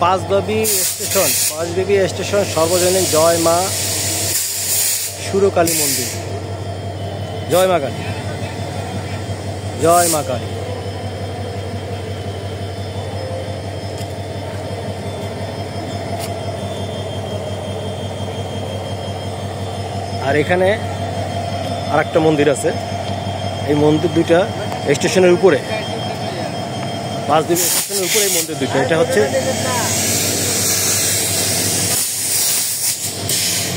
Panchbibi station সর্বজনীন জয় মা সুরকালী মন্দির। জয় মা কালী, জয় মা কালী। আর এখানে আর একটা মন্দির আছে। এই মন্দির দুইটা স্টেশনের উপরে, পাঁচবিবি স্টেশনের উপরে এই মন্দির দুইটা। এটা হচ্ছে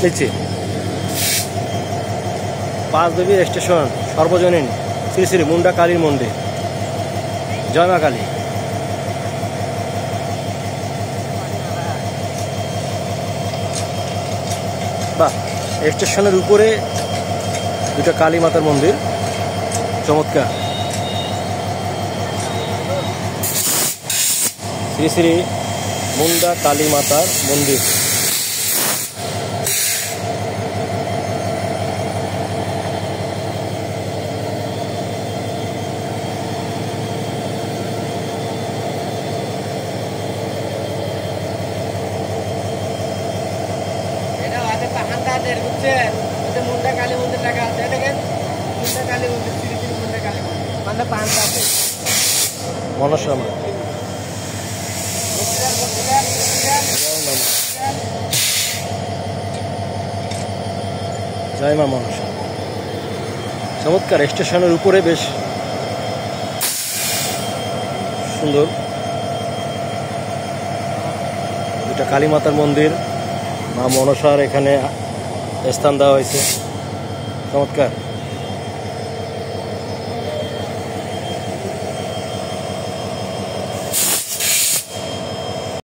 নিচে পাঁচবিবি স্টেশন সর্বজনীন শ্রী শ্রী মুন্ডা কালীর মন্দির। জয় মা কালী। বাহ, স্টেশনের উপরে দুটো কালী মাতার মন্দির, চমৎকার। শ্রী শ্রী মুন্ডা কালী মাতার মন্দির। মুন্ডা কালী মন্দির লেখা আছে, দেখেন মুন্ডা কালী মন্দির, শ্রী শ্রী মুন্ডা কালী মন্দির, মানে পাহাড়টা আছে মনসামা। জয় মা মনসা। চমৎকার, স্টেশনের উপরে বেশ সুন্দর দুটা কালী মাতার মন্দির, মা মনসার এখানে স্থান দেওয়া হয়েছে। চমৎকার।